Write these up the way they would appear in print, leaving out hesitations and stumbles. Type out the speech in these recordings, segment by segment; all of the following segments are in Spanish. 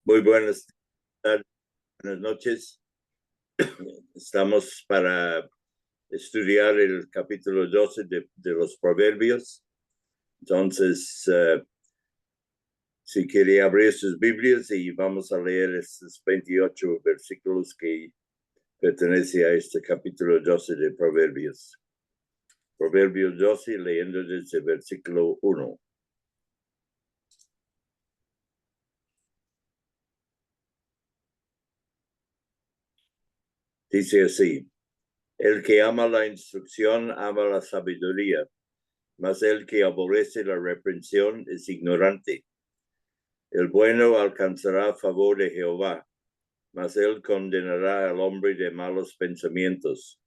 Muy buenas tardes, buenas noches. Estamos para estudiar el capítulo 12 de los Proverbios. Entonces, si quiere abrir sus Biblias y vamos a leer estos 28 versículos que pertenecen a este capítulo 12 de Proverbios. Proverbios 12, leyendo desde el versículo 1. Dice así: el que ama la instrucción ama la sabiduría, mas el que aborrece la reprensión es ignorante. El bueno alcanzará favor de Jehová, mas él condenará al hombre de malos pensamientos.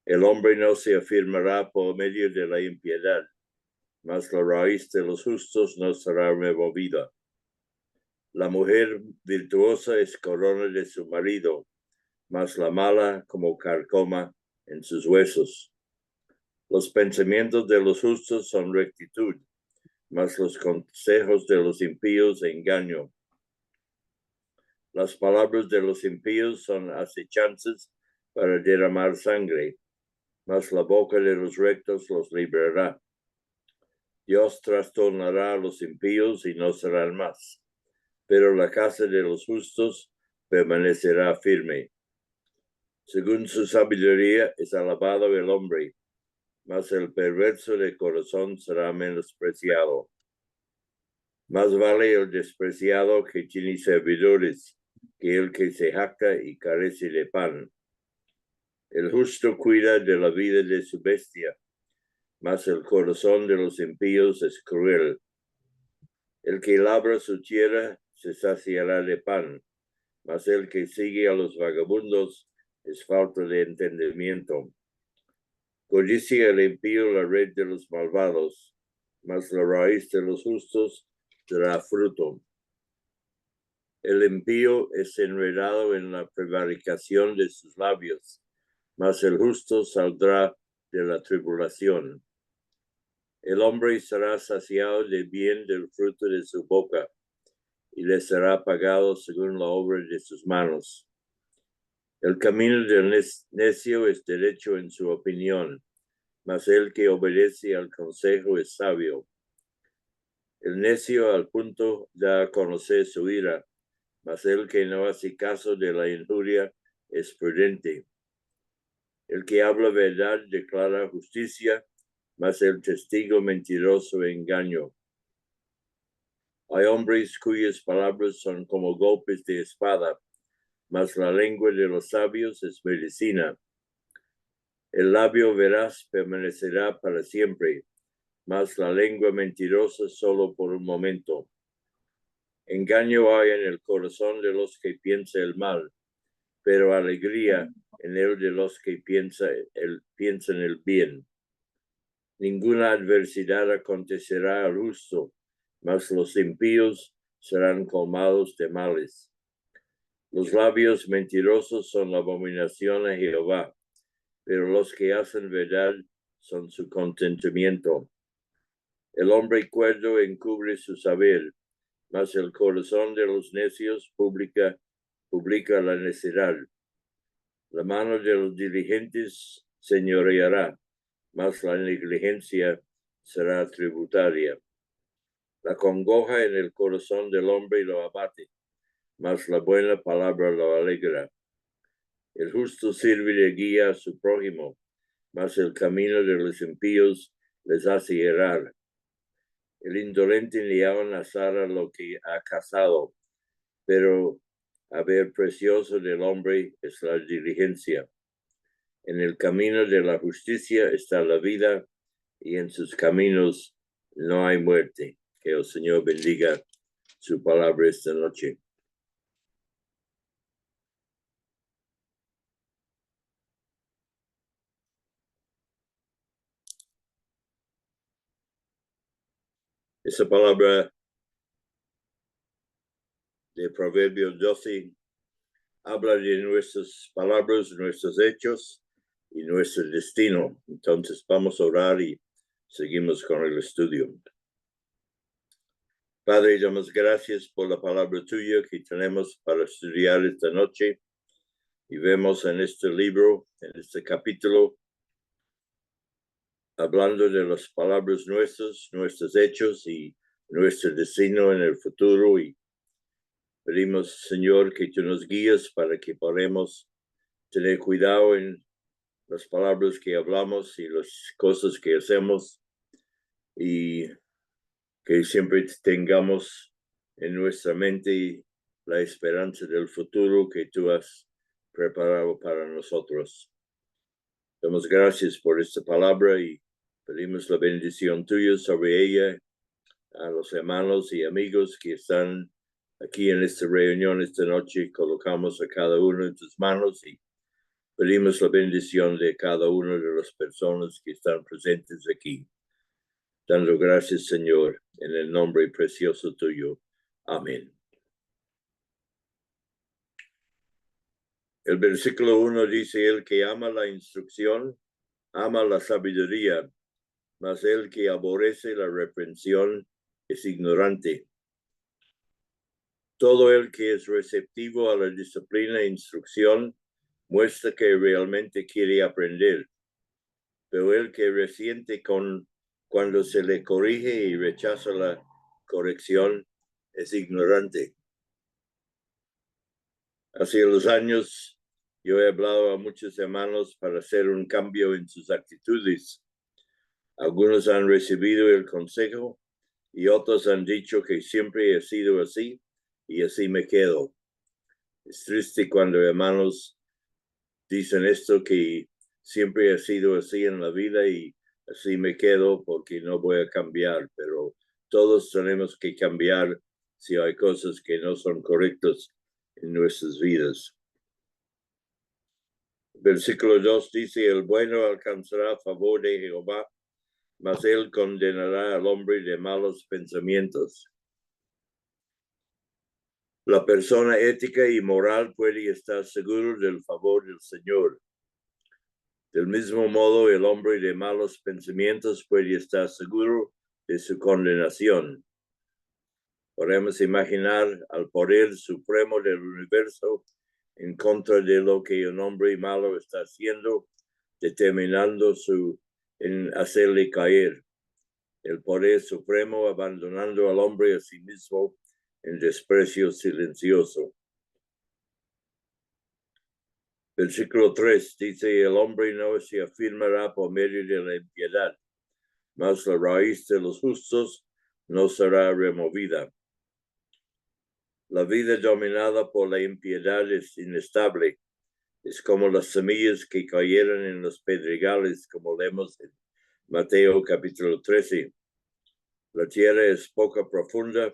El hombre no se afirmará por medio de la impiedad, mas la raíz de los justos no será removida. La mujer virtuosa es corona de su marido, mas la mala como carcoma en sus huesos. Los pensamientos de los justos son rectitud, mas los consejos de los impíos engaño. Las palabras de los impíos son acechanzas para derramar sangre, mas la boca de los rectos los librará. Dios trastornará a los impíos y no serán más, pero la casa de los justos permanecerá firme. Según su sabiduría es alabado el hombre, mas el perverso de corazón será menospreciado. Más vale el despreciado que tiene servidores que el que se jacta y carece de pan. El justo cuida de la vida de su bestia, mas el corazón de los impíos es cruel. El que labra su tierra se saciará de pan, mas el que sigue a los vagabundos es falta de entendimiento. Codicia el impío la red de los malvados, mas la raíz de los justos dará fruto. El impío es enredado en la prevaricación de sus labios, mas el justo saldrá de la tribulación. El hombre será saciado de bien del fruto de su boca, y le será pagado según la obra de sus manos. El camino del necio es derecho en su opinión, mas el que obedece al consejo es sabio. El necio al punto da a conocer su ira, mas el que no hace caso de la injuria es prudente. El que habla verdad declara justicia, mas el testigo mentiroso engaño. Hay hombres cuyas palabras son como golpes de espada, mas la lengua de los sabios es medicina. El labio veraz permanecerá para siempre, mas la lengua mentirosa solo por un momento. Engaño hay en el corazón de los que piensan el mal, pero alegría en el de los que piensan el bien. Ninguna adversidad acontecerá al justo, mas los impíos serán colmados de males. Los labios mentirosos son la abominación a Jehová, pero los que hacen verdad son su contentamiento. El hombre cuerdo encubre su saber, mas el corazón de los necios publica la necedad. La mano de los diligentes señoreará, mas la negligencia será tributaria. La congoja en el corazón del hombre lo abate, mas la buena palabra lo alegra. El justo sirve de guía a su prójimo, mas el camino de los impíos les hace errar. El indolente le azara lo que ha cazado, pero haber precioso del hombre es la diligencia. En el camino de la justicia está la vida, y en sus caminos no hay muerte. Que el Señor bendiga su palabra esta noche. Esa palabra de Proverbios 12 habla de nuestras palabras, nuestros hechos y nuestro destino. Entonces vamos a orar y seguimos con el estudio. Padre, damos gracias por la palabra tuya que tenemos para estudiar esta noche y vemos en este libro, en este capítulo, hablando de las palabras nuestras, nuestros hechos y nuestro destino en el futuro. Y pedimos, Señor, que tú nos guíes para que podamos tener cuidado en las palabras que hablamos y las cosas que hacemos, y que siempre tengamos en nuestra mente la esperanza del futuro que tú has preparado para nosotros. Damos gracias por esta palabra y pedimos la bendición tuya sobre ella, a los hermanos y amigos que están aquí en esta reunión esta noche. Colocamos a cada uno en tus manos y pedimos la bendición de cada una de las personas que están presentes aquí. Dando gracias, Señor, en el nombre precioso tuyo. Amén. El versículo 1 dice: el que ama la instrucción, ama la sabiduría, mas el que aborrece la reprensión es ignorante. Todo el que es receptivo a la disciplina e instrucción muestra que realmente quiere aprender, pero el que resiente cuando se le corrige y rechaza la corrección es ignorante. Hace los años yo he hablado a muchos hermanos para hacer un cambio en sus actitudes. Algunos han recibido el consejo y otros han dicho que siempre he sido así y así me quedo. Es triste cuando hermanos dicen esto, que siempre he sido así en la vida y así me quedo porque no voy a cambiar, pero todos tenemos que cambiar si hay cosas que no son correctas en nuestras vidas. Versículo 2 dice: el bueno alcanzará favor de Jehová, mas él condenará al hombre de malos pensamientos. La persona ética y moral puede estar seguro del favor del Señor. Del mismo modo, el hombre de malos pensamientos puede estar seguro de su condenación. Podemos imaginar al poder supremo del universo en contra de lo que un hombre malo está haciendo, determinando en hacerle caer. El poder supremo abandonando al hombre a sí mismo en desprecio silencioso. Versículo 3 dice: el hombre no se afirmará por medio de la impiedad, mas la raíz de los justos no será removida. La vida dominada por la impiedad es inestable. Es como las semillas que cayeron en los pedregales, como leemos en Mateo capítulo 13. La tierra es poco profunda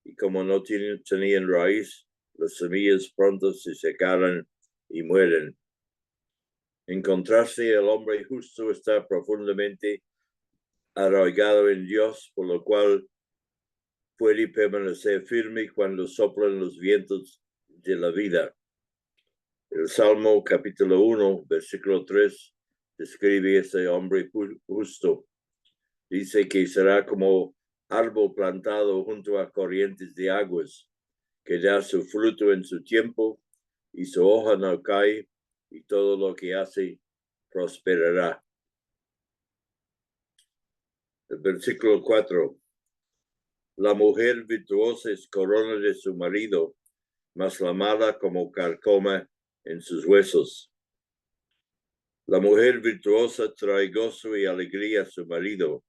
y como no tenían raíz, las semillas pronto se secaron y mueren. En contraste, el hombre justo está profundamente arraigado en Dios, por lo cual puede permanecer firme cuando soplan los vientos de la vida. El Salmo capítulo 1, versículo 3, describe a ese hombre justo. Dice que será como árbol plantado junto a corrientes de aguas, que da su fruto en su tiempo y su hoja no cae, y todo lo que hace prosperará. El versículo 4. La mujer virtuosa es corona de su marido, mas la mala como carcoma en sus huesos. La mujer virtuosa trae gozo y alegría a su marido.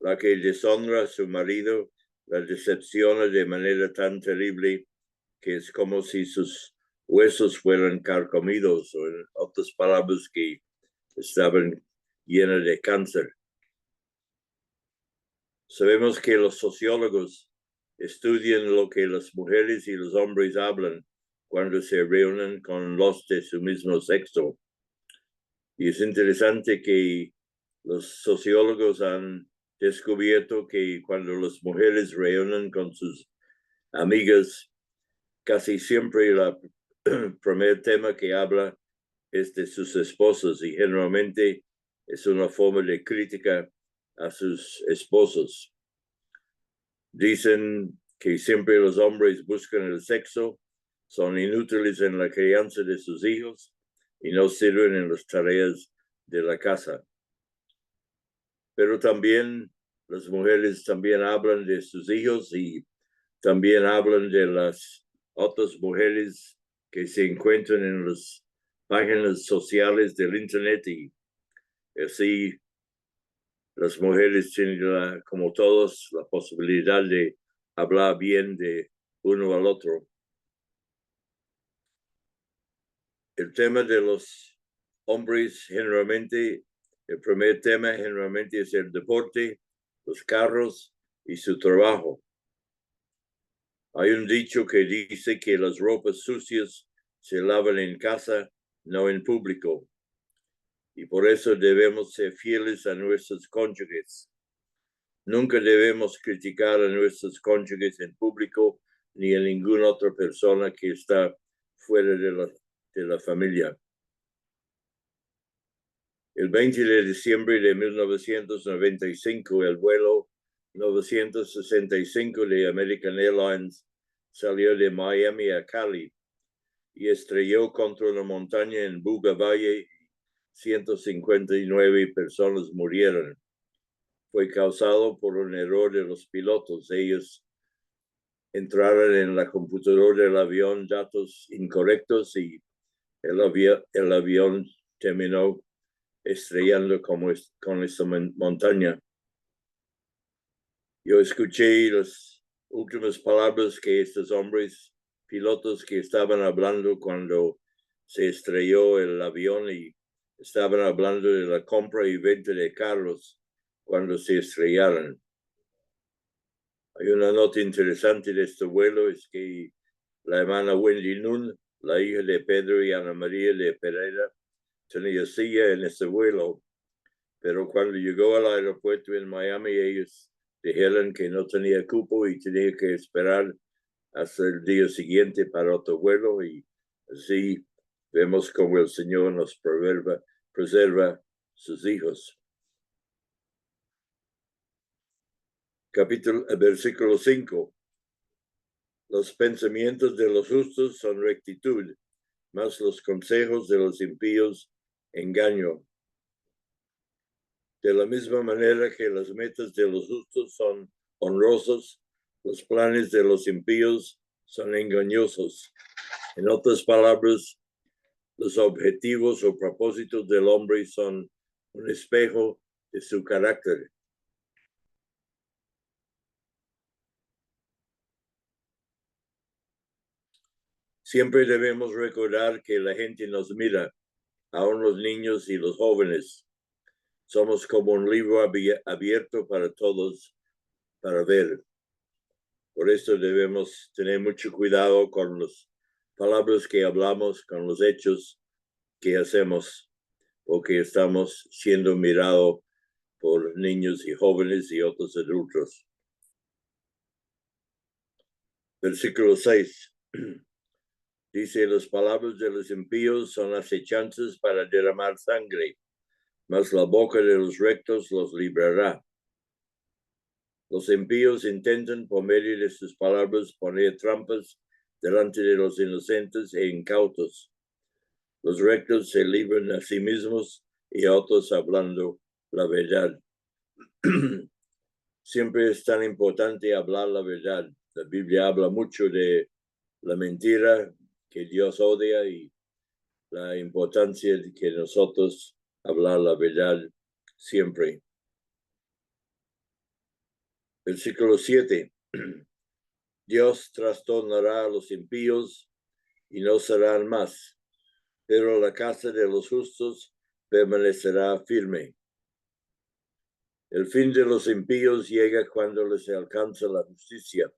La que deshonra a su marido la decepciona de manera tan terrible que es como si sus huesos fueran carcomidos, o en otras palabras, que estaban llenos de cáncer. Sabemos que los sociólogos estudian lo que las mujeres y los hombres hablan cuando se reúnen con los de su mismo sexo. Y es interesante que los sociólogos han descubierto que cuando las mujeres reúnen con sus amigas, casi siempre el primer tema que habla es de sus esposos, y generalmente es una forma de crítica a sus esposos. Dicen que siempre los hombres buscan el sexo, son inútiles en la crianza de sus hijos y no sirven en las tareas de la casa. Pero también las mujeres también hablan de sus hijos y también hablan de las otras mujeres que se encuentran en las páginas sociales del Internet y así las mujeres tienen, como todos, la posibilidad de hablar bien de uno al otro. El tema de los hombres generalmente, el primer tema generalmente es el deporte, los carros y su trabajo. Hay un dicho que dice que las ropas sucias se lavan en casa, no en público. Y por eso debemos ser fieles a nuestros cónyuges. Nunca debemos criticar a nuestros cónyuges en público ni a ninguna otra persona que está fuera de la familia. El 20 de diciembre de 1995, el vuelo 965 de American Airlines salió de Miami a Cali y estrelló contra una montaña en Buga Valle. 159 personas murieron. Fue causado por un error de los pilotos. Ellos entraron en la computadora del avión datos incorrectos y el avión terminó estrellando con esta montaña. Yo escuché las últimas palabras que estos hombres pilotos que estaban hablando cuando se estrelló el avión y estaban hablando de la compra y venta de carros cuando se estrellaron. Hay una nota interesante de este vuelo, es que la hermana Wendy Nun, la hija de Pedro y Ana María de Pereira, tenía silla en este vuelo, pero cuando llegó al aeropuerto en Miami, ellos dijeron que no tenía cupo y tenía que esperar hasta el día siguiente para otro vuelo, y así vemos cómo el Señor nos preserva sus hijos. Versículo 5. Los pensamientos de los justos son rectitud, mas los consejos de los impíos engaño. De la misma manera que las metas de los justos son honrosos, los planes de los impíos son engañosos. En otras palabras, los objetivos o propósitos del hombre son un espejo de su carácter. Siempre debemos recordar que la gente nos mira, aún los niños y los jóvenes. Somos como un libro abierto para todos para ver. Por eso debemos tener mucho cuidado con las palabras que hablamos, con los hechos que hacemos, porque estamos siendo mirados por niños y jóvenes y otros adultos. Versículo 6. Dice, las palabras de los impíos son acechanzas para derramar sangre, mas la boca de los rectos los librará. Los impíos intentan por medio de sus palabras poner trampas delante de los inocentes e incautos. Los rectos se libran a sí mismos y a otros hablando la verdad. Siempre es tan importante hablar la verdad. La Biblia habla mucho de la mentira que Dios odia y la importancia de que nosotros hablar la verdad siempre. Versículo 7. Dios trastornará a los impíos y no serán más, pero la casa de los justos permanecerá firme. El fin de los impíos llega cuando les alcanza la justicia.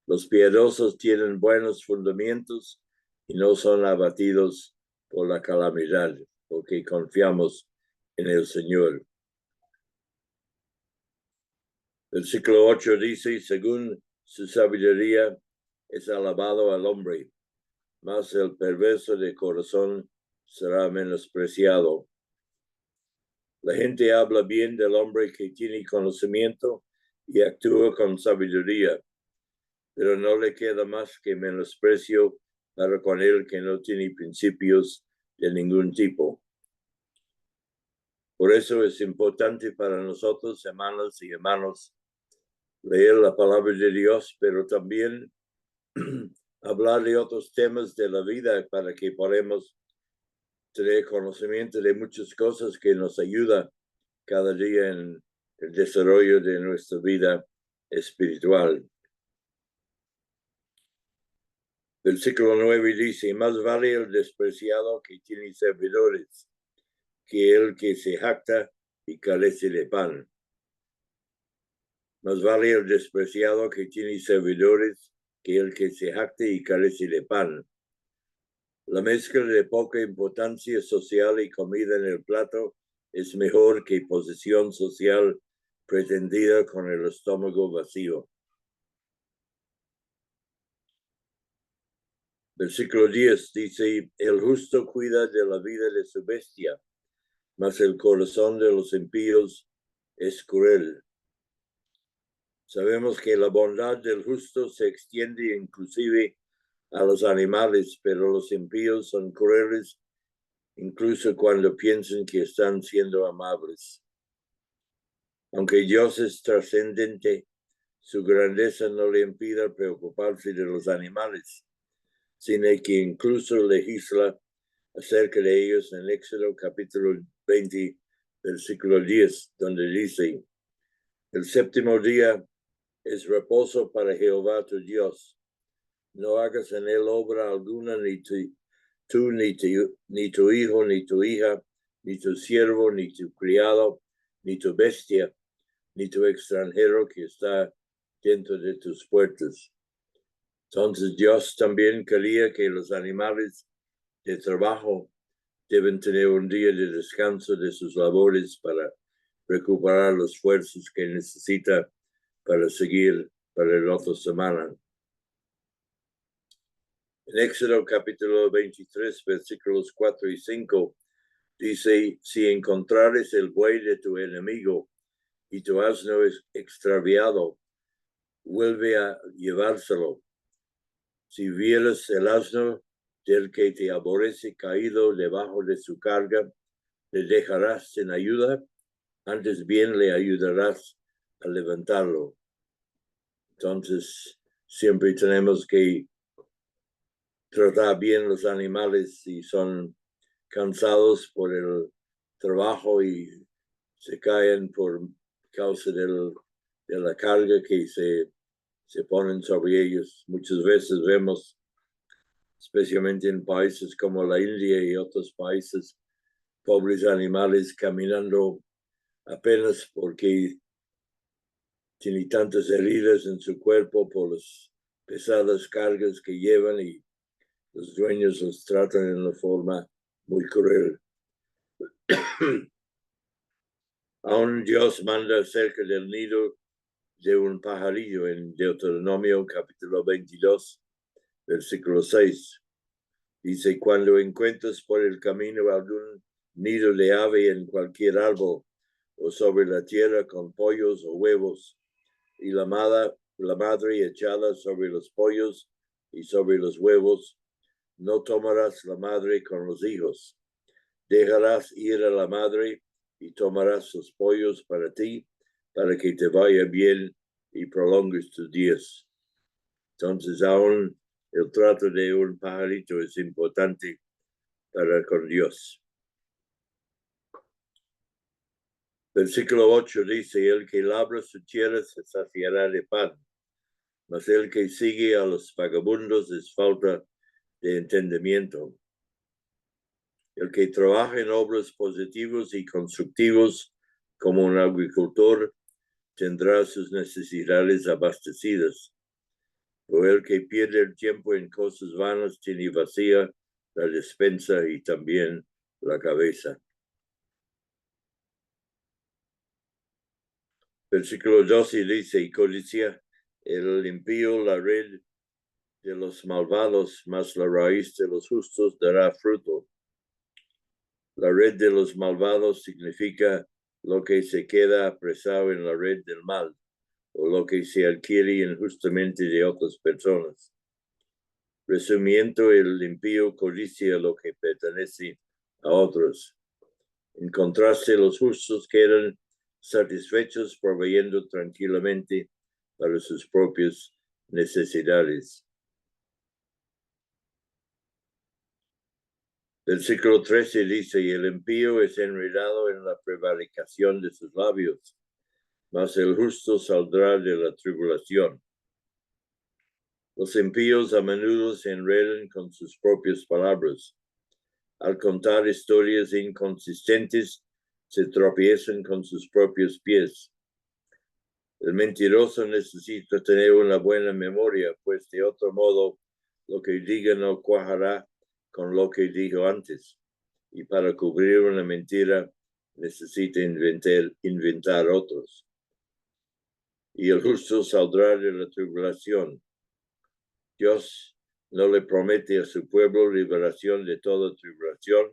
Los piadosos tienen buenos fundamentos y no son abatidos por la calamidad, porque confiamos en el Señor. Versículo 8 dice, según su sabiduría es alabado al hombre, mas el perverso de corazón será menospreciado. La gente habla bien del hombre que tiene conocimiento y actúa con sabiduría, pero no le queda más que menosprecio para con él que no tiene principios de ningún tipo. Por eso es importante para nosotros, hermanas y hermanos, leer la palabra de Dios, pero también hablar de otros temas de la vida para que podamos tener conocimiento de muchas cosas que nos ayuda cada día en el desarrollo de nuestra vida espiritual. Versículo 9 dice, más vale el despreciado que tiene servidores que el que se jacta y carece de pan. Más vale el despreciado que tiene servidores que el que se jacte y carece de pan. La mezcla de poca importancia social y comida en el plato es mejor que posición social pretendida con el estómago vacío. Versículo 10 dice, el justo cuida de la vida de su bestia, mas el corazón de los impíos es cruel. Sabemos que la bondad del justo se extiende inclusive a los animales, pero los impíos son crueles incluso cuando piensan que están siendo amables. Aunque Dios es trascendente, su grandeza no le impide preocuparse de los animales, sino que incluso legisla acerca de ellos en Éxodo capítulo 20, versículo 10, donde dice, el séptimo día es reposo para Jehová tu Dios. No hagas en él obra alguna, ni tú, ni tu hijo, ni tu hija, ni tu siervo, ni tu criado, ni tu bestia, ni tu extranjero que está dentro de tus puertas. Entonces Dios también quería que los animales de trabajo deben tener un día de descanso de sus labores para recuperar los fuerzas que necesita para seguir para la otra semana. En Éxodo capítulo 23, versículos 4 y 5, dice, si encontrares el buey de tu enemigo y tu asno es extraviado, vuelve a llevárselo. Si vieres el asno del que te aborrece caído debajo de su carga, le dejarás sin ayuda, antes bien le ayudarás a levantarlo. Entonces, siempre tenemos que tratar bien los animales si son cansados por el trabajo y se caen por causa de la carga que se ponen sobre ellos. Muchas veces vemos, especialmente en países como la India y otros países, pobres animales caminando apenas porque tienen tantas heridas en su cuerpo por las pesadas cargas que llevan y los dueños los tratan de una forma muy cruel. Aún Dios manda acerca del nido de un pajarillo en Deuteronomio capítulo 22, versículo 6. Dice, cuando encuentres por el camino algún nido de ave en cualquier árbol o sobre la tierra con pollos o huevos, y la madre echada sobre los pollos y sobre los huevos, no tomarás la madre con los hijos. Dejarás ir a la madre y tomarás sus pollos para ti, para que te vaya bien y prolongues tus días. Entonces, aún el trato de un pajarito es importante para con Dios. Versículo 8 dice, el que labra su tierra se saciará de pan, mas el que sigue a los vagabundos es falta de entendimiento. El que trabaja en obras positivos y constructivos como un agricultor tendrá sus necesidades abastecidas. O el que pierde el tiempo en cosas vanas tiene vacía la despensa y también la cabeza. Versículo 12 dice, y codicia el impío la red de los malvados, mas la raíz de los justos dará fruto. La red de los malvados significa lo que se queda apresado en la red del mal, o lo que se adquiere injustamente de otras personas. Resumiendo, el impío codicia lo que pertenece a otros. En contraste, los justos quedan satisfechos proveyendo tranquilamente para sus propias necesidades. Versículo 13 dice, y el impío es enredado en la prevaricación de sus labios, mas el justo saldrá de la tribulación. Los impíos a menudo se enredan con sus propias palabras. Al contar historias inconsistentes, se tropiezan con sus propios pies. El mentiroso necesita tener una buena memoria, pues de otro modo lo que diga no cuajará con lo que dijo antes. Y para cubrir una mentira necesita inventar otros. Y el justo saldrá de la tribulación. Dios no le promete a su pueblo liberación de toda tribulación,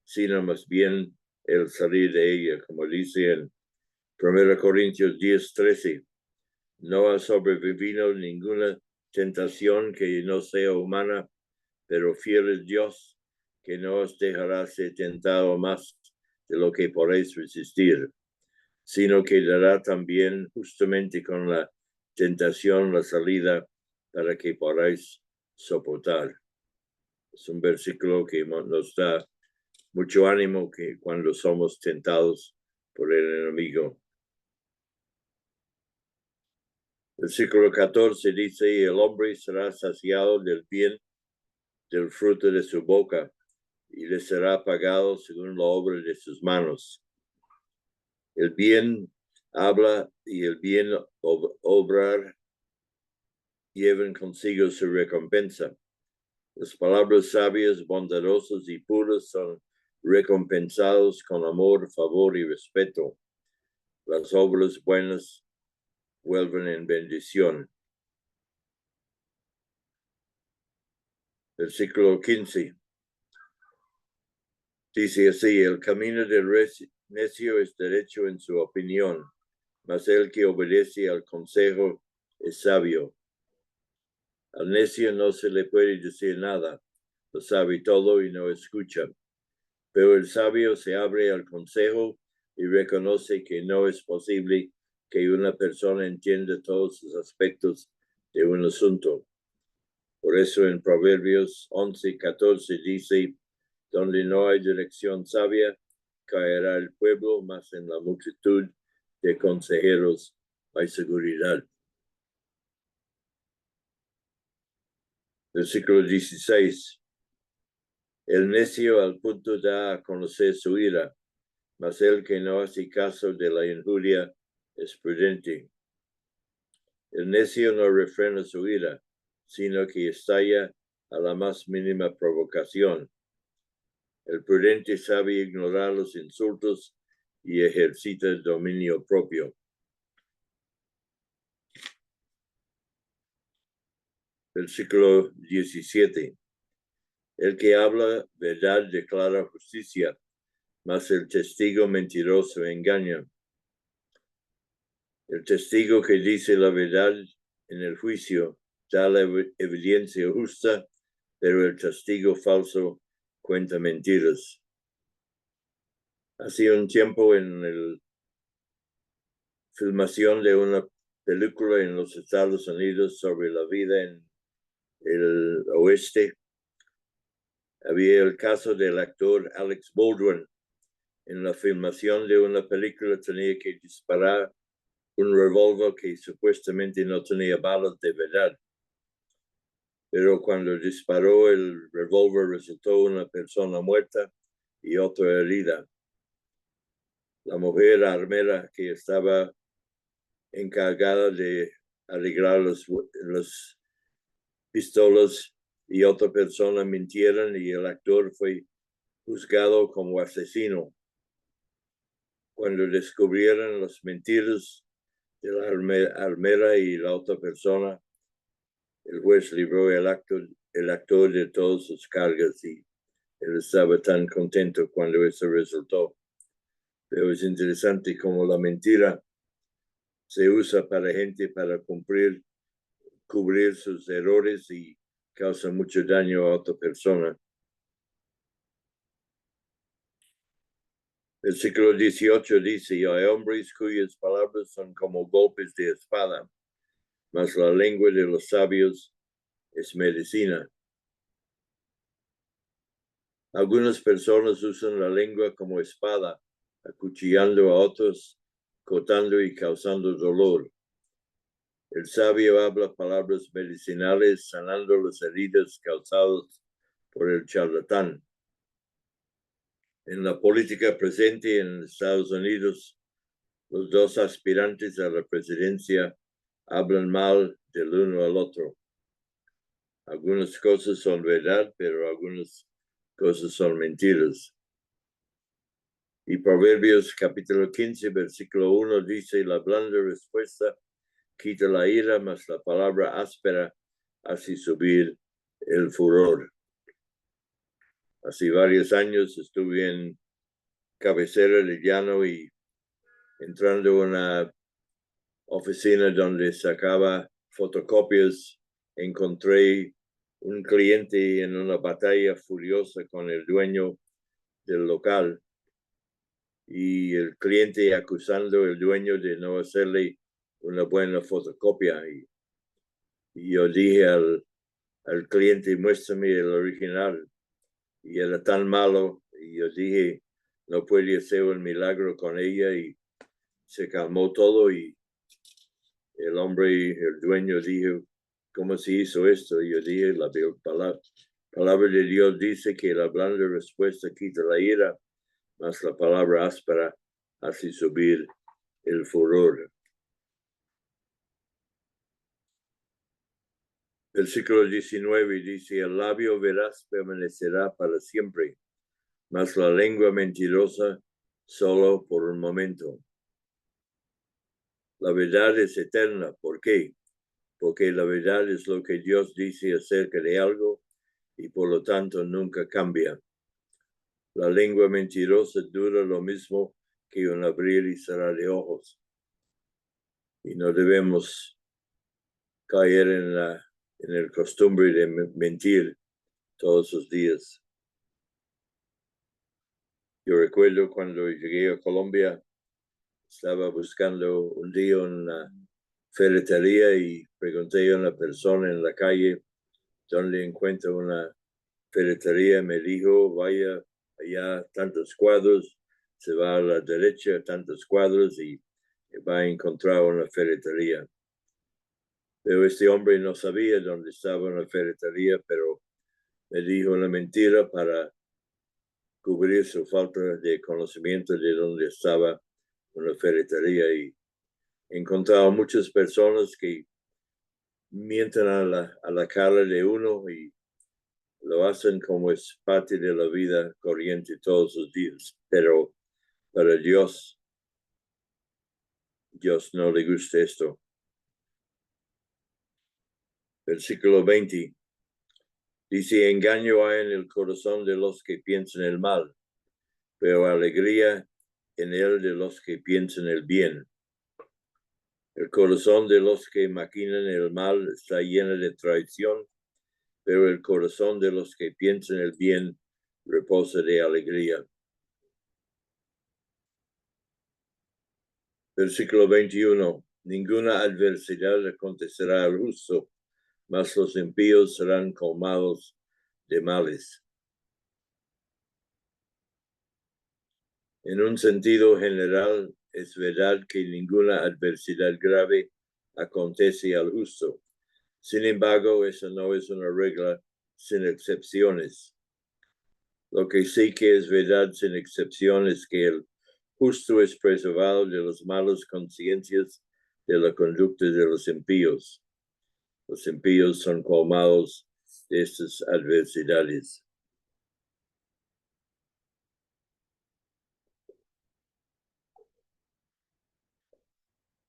sino más bien el salir de ella, como dice en 1 Corintios 10:13. No ha sobrevivido ninguna tentación que no sea humana, pero fiel es Dios, que no os dejará ser tentado más de lo que podéis resistir, sino que dará también justamente con la tentación la salida para que podáis soportar. Es un versículo que nos da mucho ánimo que cuando somos tentados por el enemigo. Versículo 14 dice, y el hombre será saciado del bien del fruto de su boca, y le será pagado según la obra de sus manos. El bien habla y el bien obrar llevan consigo su recompensa. Las palabras sabias, bondadosas y puras son recompensados con amor, favor y respeto. Las obras buenas vuelven en bendición. Versículo 15. Dice así, el camino del necio es derecho en su opinión, mas el que obedece al consejo es sabio. Al necio no se le puede decir nada, lo sabe todo y no escucha. Pero el sabio se abre al consejo y reconoce que no es posible que una persona entienda todos los aspectos de un asunto. Por eso en Proverbios 11:14 dice, donde no hay dirección sabia, caerá el pueblo, mas en la multitud de consejeros hay seguridad. Versículo 16. El necio al punto da a conocer su ira, mas el que no hace caso de la injuria es prudente. El necio no refrena su ira, sino que estalla a la más mínima provocación. El prudente sabe ignorar los insultos y ejercita el dominio propio. Versículo 17. El que habla verdad declara justicia, mas el testigo mentiroso engaña. El testigo que dice la verdad en el juicio da la evidencia justa, pero el testigo falso cuenta mentiras. Hace un tiempo en la filmación de una película en los Estados Unidos sobre la vida en el oeste, había el caso del actor Alex Baldwin. En la filmación de una película tenía que disparar un revólver que supuestamente no tenía balas de verdad. Pero cuando disparó el revólver resultó una persona muerta y otra herida. La mujer armera que estaba encargada de arreglar las pistolas y otra persona mintieron y el actor fue juzgado como asesino. Cuando descubrieron las mentiras de la armera y la otra persona, el juez libró el actor de todas sus cargas y él estaba tan contento cuando eso resultó. Pero es interesante cómo la mentira se usa para gente para cubrir sus errores y causa mucho daño a otra persona. El siglo XVIII dice, hay hombres cuyas palabras son como golpes de espada, mas la lengua de los sabios es medicina. Algunas personas usan la lengua como espada, acuchillando a otros, cortando y causando dolor. El sabio habla palabras medicinales, sanando las heridas causadas por el charlatán. En la política presente en Estados Unidos, los dos aspirantes a la presidencia hablan mal del uno al otro. Algunas cosas son verdad, pero algunas cosas son mentiras. Y Proverbios capítulo 15, versículo 1 dice, la blanda respuesta quita la ira, mas la palabra áspera hace subir el furor. Hace varios años estuve en cabecera de llano y entrando a una oficina donde sacaba fotocopias, encontré un cliente en una batalla furiosa con el dueño del local y el cliente acusando al dueño de no hacerle una buena fotocopia. Y yo dije al cliente, muéstrame el original. Y era tan malo, y yo dije, no puede hacer un milagro con ella, y se calmó todo, y el hombre, el dueño dijo, ¿cómo se hizo esto? Y yo dije, la palabra de Dios dice que la blanda respuesta quita la ira, mas la palabra áspera hace subir el furor. El siglo XIX dice, el labio veraz permanecerá para siempre, mas la lengua mentirosa solo por un momento. La verdad es eterna. ¿Por qué? Porque la verdad es lo que Dios dice acerca de algo y por lo tanto nunca cambia. La lengua mentirosa dura lo mismo que un abrir y cerrar de ojos. Y no debemos caer en el costumbre de mentir todos los días. Yo recuerdo cuando llegué a Colombia, estaba buscando un día una ferretería y pregunté a una persona en la calle dónde encuentro una ferretería. Me dijo, vaya allá tantos cuadros, se va a la derecha tantos cuadros y va a encontrar una ferretería. Pero este hombre no sabía dónde estaba una ferretería, pero me dijo una mentira para cubrir su falta de conocimiento de dónde estaba una ferretería. Y he encontrado muchas personas que mienten a la cara de uno y lo hacen como es parte de la vida corriente todos los días. Pero para Dios no le gusta esto. Versículo 20 dice, engaño hay en el corazón de los que piensan el mal, pero alegría en él de los que piensan el bien. El corazón de los que maquinan el mal está lleno de traición, pero el corazón de los que piensan el bien reposa de alegría. Versículo 21. Ninguna adversidad acontecerá al justo, mas los impíos serán colmados de males. En un sentido general, es verdad que ninguna adversidad grave acontece al justo. Sin embargo, eso no es una regla sin excepciones. Lo que sí que es verdad sin excepción es que el justo es preservado de las malas conciencias de la conducta de los impíos. Los impíos son colmados de estas adversidades.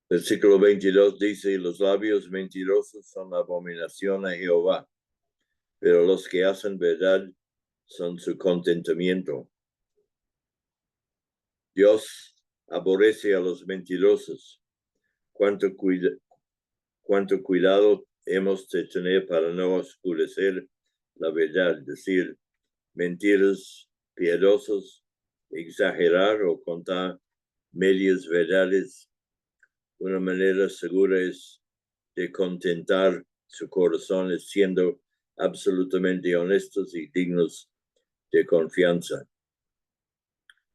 Versículo 22 dice, los labios mentirosos son abominación a Jehová, pero los que hacen verdad son su contentamiento. Dios aborrece a los mentirosos, cuánto cuidado hemos de tener para no oscurecer la verdad, decir mentiras piadosas, exagerar o contar medias verdades. Una manera segura es de contentar su corazón siendo absolutamente honestos y dignos de confianza.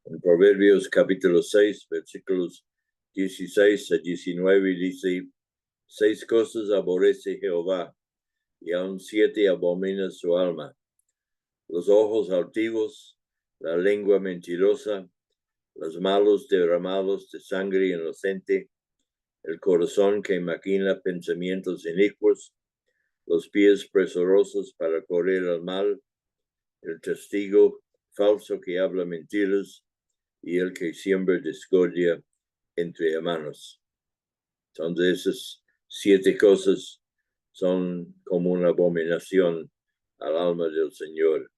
En Proverbios capítulo 6, versículos 16 a 19 dice: 6 cosas aborrece Jehová, y aun 7 abomina su alma: los ojos altivos, la lengua mentirosa, los malos derramados de sangre inocente, el corazón que maquina pensamientos inicuos, los pies presurosos para correr al mal, el testigo falso que habla mentiras, y el que siembra discordia entre hermanos. Entonces, esas 7 cosas son como una abominación al alma del Señor.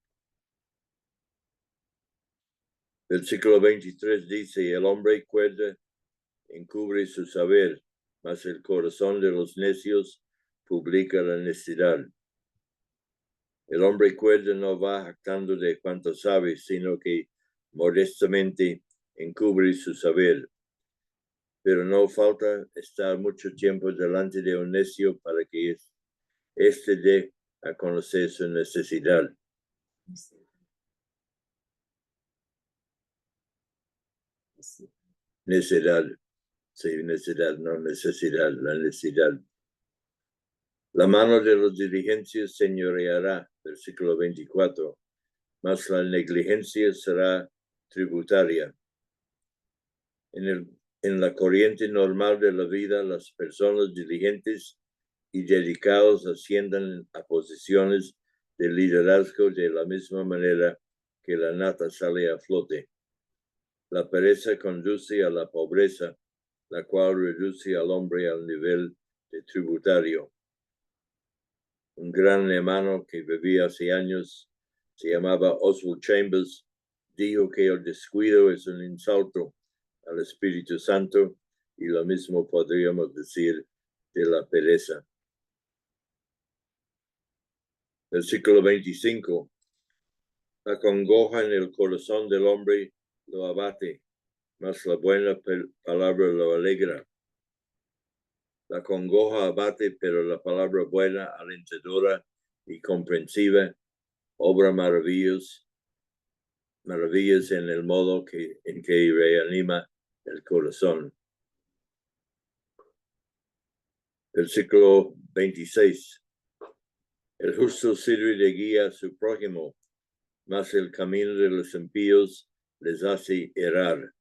Versículo 23 dice: el hombre cuerda encubre su saber, mas el corazón de los necios publica la necedad. El hombre cuerdo no va jactando de cuanto sabe, sino que modestamente encubre su saber. Pero no falta estar mucho tiempo delante de un necio para que éste dé a conocer su necesidad. Necedad, sí, necedad, no necesidad, la necesidad. La mano de los diligentes señoreará, versículo 24, mas la negligencia será tributaria. En la corriente normal de la vida, las personas diligentes y dedicados ascienden a posiciones de liderazgo de la misma manera que la nata sale a flote. La pereza conduce a la pobreza, la cual reduce al hombre al nivel de tributario. Un gran hermano que vivía hace años, se llamaba Oswald Chambers, dijo que el descuido es un insulto al Espíritu Santo, y lo mismo podríamos decir de la pereza. Versículo 25. La congoja en el corazón del hombre lo abate, mas la buena palabra lo alegra. La congoja abate, pero la palabra buena, alentadora y comprensiva, obra maravillas en el modo en que reanima el corazón. Versículo 26. El justo sirve de guía a su prójimo, mas el camino de los impíos les hace errar.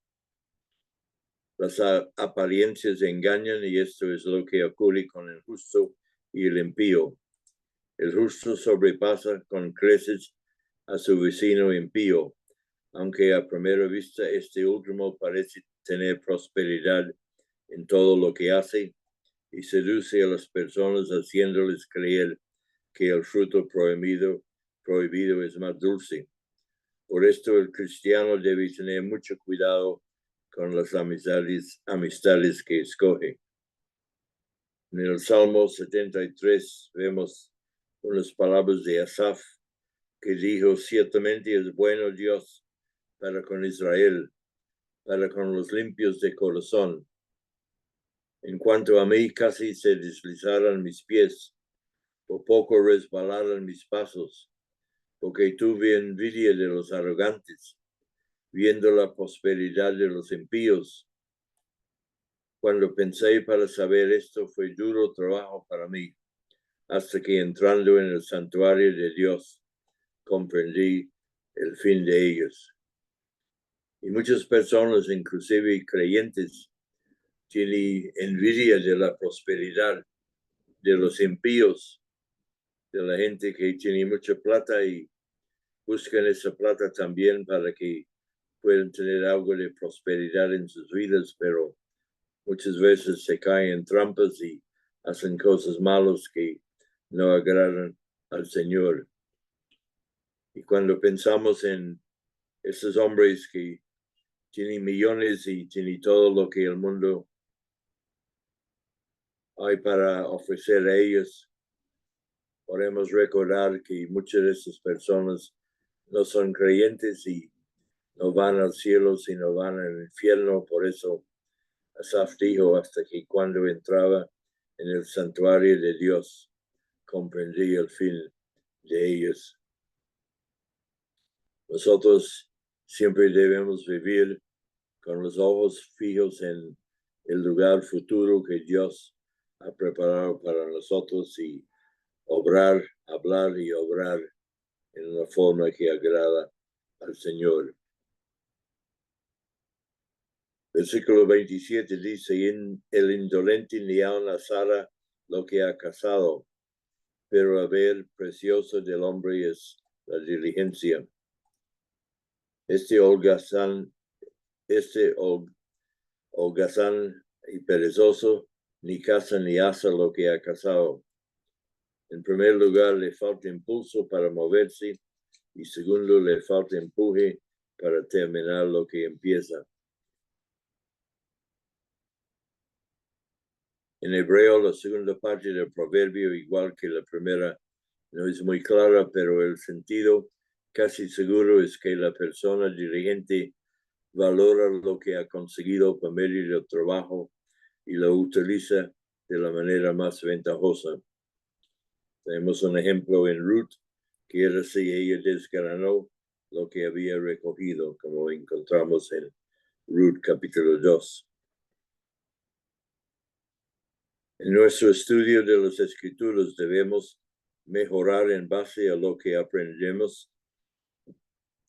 Las apariencias engañan, y esto es lo que ocurre con el justo y el impío. El justo sobrepasa con creces a su vecino impío, aunque a primera vista este último parece tener prosperidad en todo lo que hace, y seduce a las personas haciéndoles creer que el fruto prohibido es más dulce. Por esto el cristiano debe tener mucho cuidado con las amistades que escoge. En el Salmo 73 vemos unas palabras de Asaf, que dijo: ciertamente es bueno Dios para con Israel, para con los limpios de corazón. En cuanto a mí, casi se deslizaran mis pies, por poco resbalaran mis pasos, porque tuve envidia de los arrogantes, viendo la prosperidad de los impíos. Cuando pensé para saber esto, fue duro trabajo para mí, hasta que entrando en el santuario de Dios, comprendí el fin de ellos. Y muchas personas, inclusive creyentes, tienen envidia de la prosperidad de los impíos, de la gente que tiene mucha plata, y buscan esa plata también para que puedan tener algo de prosperidad en sus vidas, pero muchas veces se caen en trampas y hacen cosas malas que no agradan al Señor. Y cuando pensamos en esos hombres que tienen millones y tienen todo lo que el mundo hay para ofrecer a ellos. Podemos recordar que muchas de estas personas no son creyentes y no van al cielo, sino van al infierno. Por eso Asaf dijo hasta que cuando entraba en el santuario de Dios, comprendí el fin de ellos. Nosotros siempre debemos vivir con los ojos fijos en el lugar futuro que Dios ha preparado para nosotros y obrar, hablar y obrar en una forma que agrada al Señor. Versículo 27 dice, el indolente ni aun azara lo que ha cazado, pero a ver precioso del hombre es la diligencia. Este holgazán y perezoso ni caza ni asa lo que ha cazado. En primer lugar, le falta impulso para moverse y segundo, le falta empuje para terminar lo que empieza. En hebreo, la segunda parte del proverbio, igual que la primera, no es muy clara, pero el sentido casi seguro es que la persona diligente valora lo que ha conseguido por medio del trabajo y lo utiliza de la manera más ventajosa. Tenemos un ejemplo en Ruth, que era así, ella desgranó lo que había recogido, como encontramos en Ruth capítulo 2. En nuestro estudio de las Escrituras debemos mejorar en base a lo que aprendemos,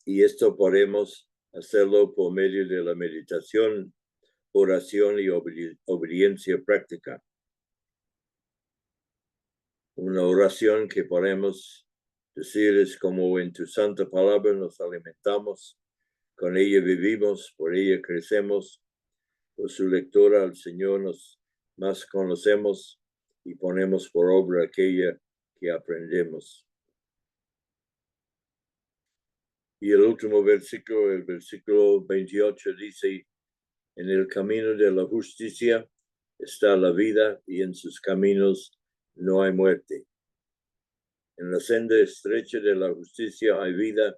y esto podemos hacerlo por medio de la meditación, oración y obediencia práctica. Una oración que podemos decir es como en tu santa palabra nos alimentamos, con ella vivimos, por ella crecemos, por su lectura al Señor nos más conocemos y ponemos por obra aquella que aprendemos. Y el último versículo, el versículo 28, dice, en el camino de la justicia está la vida y en sus caminos no hay muerte. En la senda estrecha de la justicia hay vida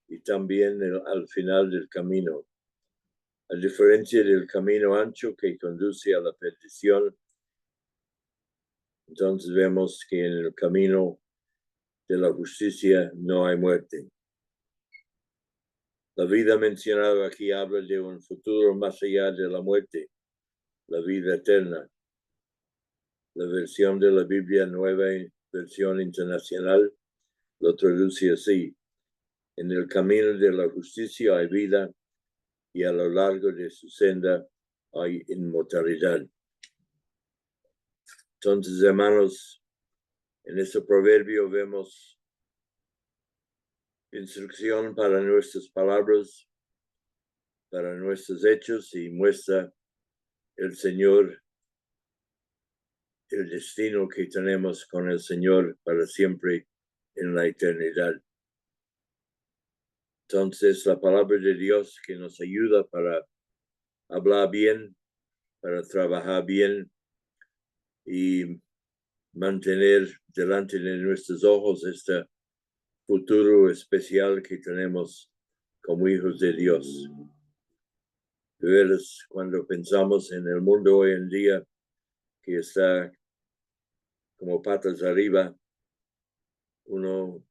y también al final del camino. A diferencia del camino ancho que conduce a la perdición, entonces vemos que en el camino de la justicia no hay muerte. La vida mencionada aquí habla de un futuro más allá de la muerte, la vida eterna. La versión de la Biblia Nueva, versión internacional, lo traduce así. En el camino de la justicia hay vida y a lo largo de su senda hay inmortalidad. Entonces, hermanos, en este proverbio vemos instrucción para nuestras palabras, para nuestros hechos y muestra el Señor el destino que tenemos con el Señor para siempre en la eternidad. Entonces, la palabra de Dios que nos ayuda para hablar bien, para trabajar bien y mantener delante de nuestros ojos este futuro especial que tenemos como hijos de Dios. De veras, cuando pensamos en el mundo hoy en día que está como patas arriba, uno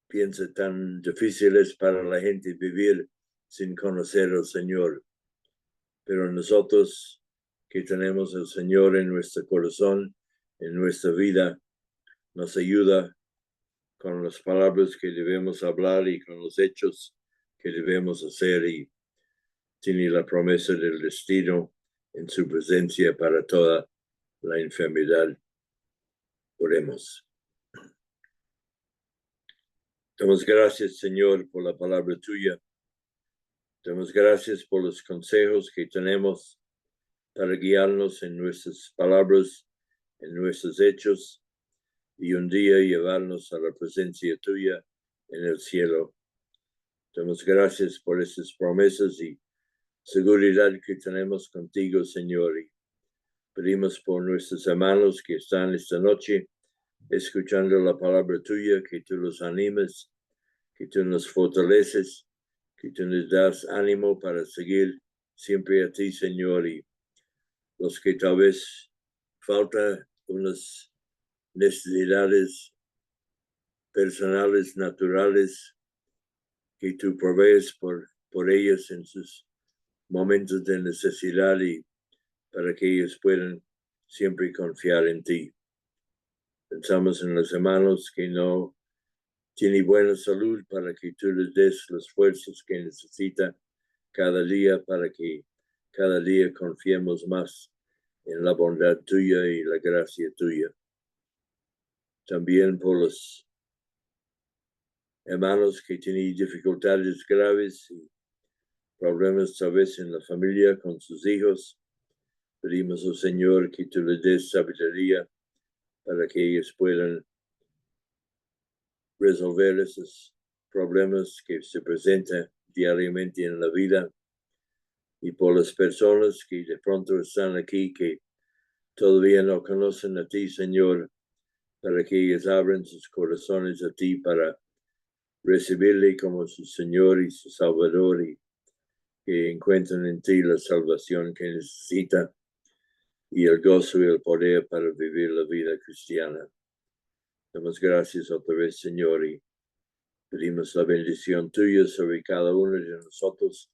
piensa tan difícil es para la gente vivir sin conocer al Señor. Pero nosotros que tenemos al Señor en nuestro corazón, en nuestra vida, nos ayuda con las palabras que debemos hablar y con los hechos que debemos hacer, y tiene la promesa del destino en su presencia para toda la enfermedad. Oremos. Damos gracias, Señor, por la palabra tuya. Damos gracias por los consejos que tenemos para guiarnos en nuestras palabras, en nuestros hechos, y un día llevarnos a la presencia tuya en el cielo. Damos gracias por esas promesas y seguridad que tenemos contigo, Señor, y Pedimos por nuestros hermanos que están esta noche escuchando la palabra tuya, que tú los animes, que tú nos fortaleces, que tú nos das ánimo para seguir siempre a ti, Señor, y los que tal vez falta unas necesidades personales, naturales, que tú provees por ellos en sus momentos de necesidad y para que ellos puedan siempre confiar en ti. Pensamos en los hermanos que no tienen buena salud para que tú les des las fuerzas que necesitan cada día para que cada día confiemos más en la bondad tuya y la gracia tuya. También por los hermanos que tienen dificultades graves y problemas tal vez en la familia con sus hijos. Pedimos al Señor que tú les des sabiduría para que ellos puedan resolver esos problemas que se presentan diariamente en la vida. Y por las personas que de pronto están aquí, que todavía no conocen a ti, Señor, para que ellos abran sus corazones a ti para recibirle como su Señor y su Salvador y que encuentren en ti la salvación que necesitan y el gozo y el poder para vivir la vida cristiana. Damos gracias otra vez, Señor, y pedimos la bendición tuya sobre cada uno de nosotros,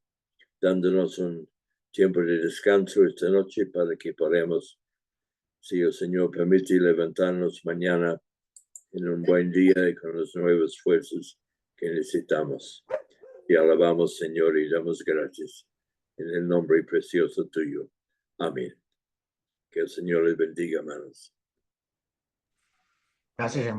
dándonos un tiempo de descanso esta noche para que podamos, si el Señor permite, levantarnos mañana en un buen día y con las nuevas fuerzas que necesitamos. Y alabamos, Señor, y damos gracias en el nombre precioso tuyo. Amén. Que el Señor les bendiga, hermanos. Gracias, hermano.